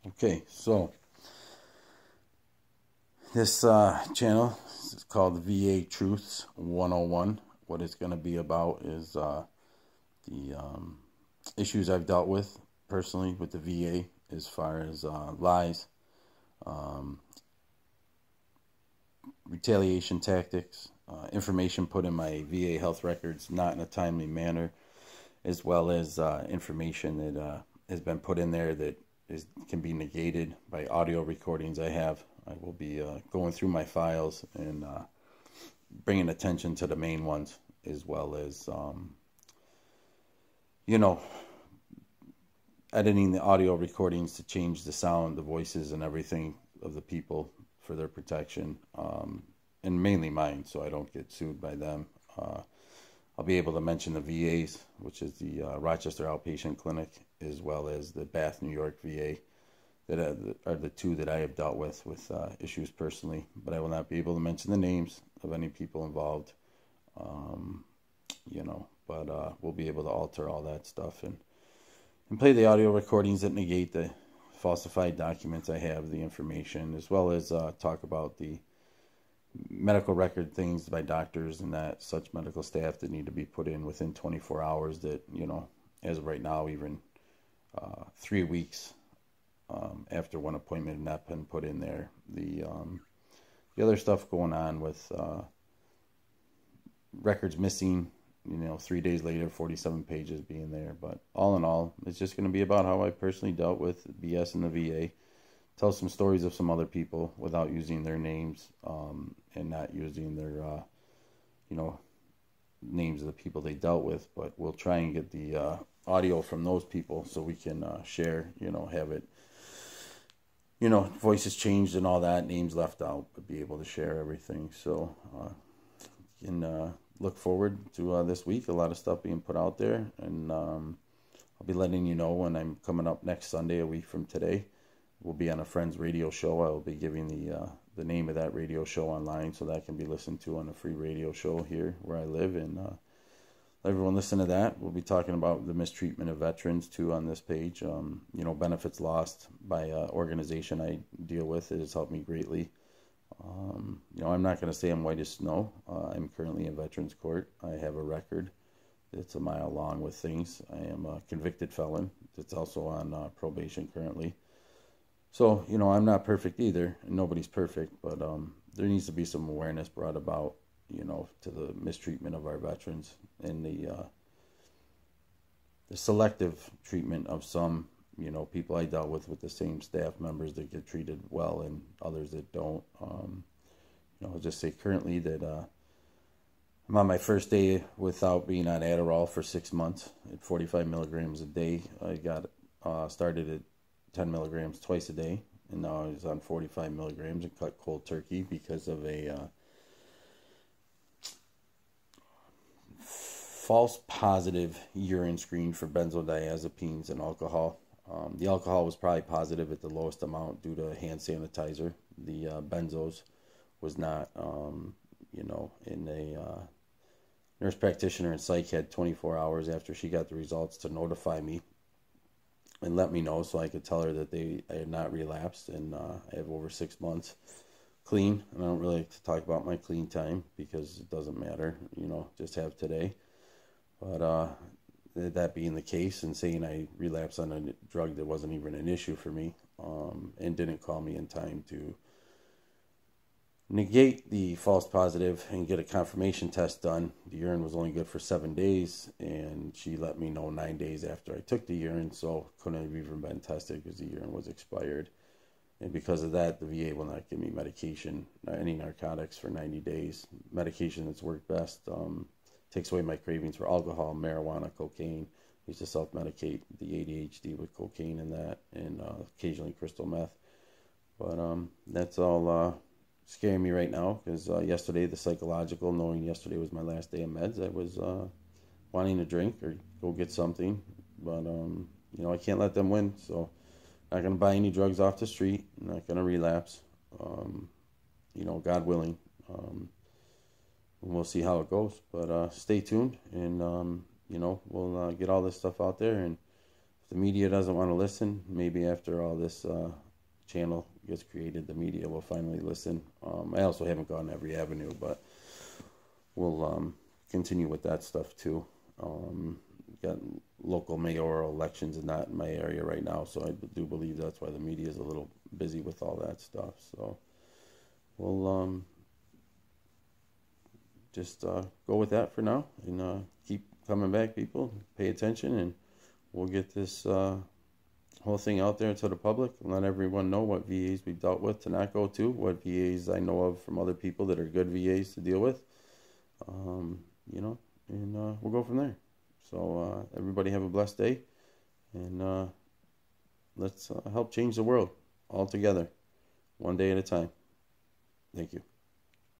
Okay, so this channel is called VA Truths 101. What it's going to be about is the issues I've dealt with personally with the VA as far as lies, um, retaliation tactics, information put in my VA health records not in a timely manner, as well as information that has been put in there that can be negated by audio recordings I have. I will be going through my files and bringing attention to the main ones, as well as, editing the audio recordings to change the sound, the voices, and everything of the people for their protection, and mainly mine, so I don't get sued by them. I'll be able to mention the VAs, which is the Rochester Outpatient Clinic, as well as the Bath, New York VA, that are the two that I have dealt with issues personally. But I will not be able to mention the names of any people involved, but we'll be able to alter all that stuff and play the audio recordings that negate the falsified documents I have, the information, as well as talk about the medical record things by doctors and that such medical staff that need to be put in within 24 hours that, as of right now, even 3 weeks after one appointment had not been put in there. The other stuff going on with records missing, 3 days later, 47 pages being there. But all in all, it's just going to be about how I personally dealt with BS in the VA. Tell some stories of some other people without using their names, and not using their, names of the people they dealt with. But we'll try and get the audio from those people so we can share, have it, voices changed and all that, names left out, but be able to share everything. So you can look forward to this week. A lot of stuff being put out there, and I'll be letting you know when I'm coming up next Sunday, a week from today. We'll be on a friend's radio show. I will be giving the name of that radio show online, so that can be listened to on a free radio show here where I live, and let everyone listen to that. We'll be talking about the mistreatment of veterans too on this page. Benefits lost by organization I deal with. It has helped me greatly. I'm not going to say I'm white as snow. I'm currently in Veterans Court. I have a record that's a mile long with things. I am a convicted felon that's also on probation currently. So, I'm not perfect either, and nobody's perfect, but there needs to be some awareness brought about, to the mistreatment of our veterans and the selective treatment of some, people I dealt with the same staff members that get treated well and others that don't. I'll just say currently that I'm on my first day without being on Adderall for 6 months at 45 milligrams a day. I got started at 10 milligrams twice a day, and now I was on 45 milligrams and cut cold turkey because of a false positive urine screen for benzodiazepines and alcohol. The alcohol was probably positive at the lowest amount due to hand sanitizer. The benzos was not, and a nurse practitioner in psych had 24 hours after she got the results to notify me and let me know so I could tell her that I had not relapsed, and I have over 6 months clean. And I don't really like to talk about my clean time because it doesn't matter, just have today. But that being the case, and saying I relapsed on a drug that wasn't even an issue for me, and didn't call me in time to negate the false positive and get a confirmation test done. The urine was only good for 7 days, and she let me know 9 days after I took the urine, so couldn't have even been tested because the urine was expired. And because of that, the VA will not give me medication, any narcotics, for 90 days. Medication that's worked best takes away my cravings for alcohol, marijuana, cocaine. I used to self-medicate the ADHD with cocaine and that, and occasionally crystal meth. But that's all scaring me right now, because yesterday, the psychological, knowing yesterday was my last day of meds, I was wanting to drink or go get something. But, I can't let them win, so not going to buy any drugs off the street. I'm not going to relapse, God willing. We'll see how it goes, but stay tuned, and we'll get all this stuff out there. And if the media doesn't want to listen, maybe after all this channel gets created, the media will finally listen. I also haven't gone every avenue, but we'll continue with that stuff too. Got local mayoral elections and that in my area right now, so I do believe that's why the media is a little busy with all that stuff. So we'll just go with that for now, and keep coming back, people. Pay attention, and we'll get this whole thing out there to the public and let everyone know what VAs we've dealt with to not go to, what VAs I know of from other people that are good VAs to deal with, and we'll go from there. So everybody have a blessed day, and let's help change the world all together, one day at a time. Thank you.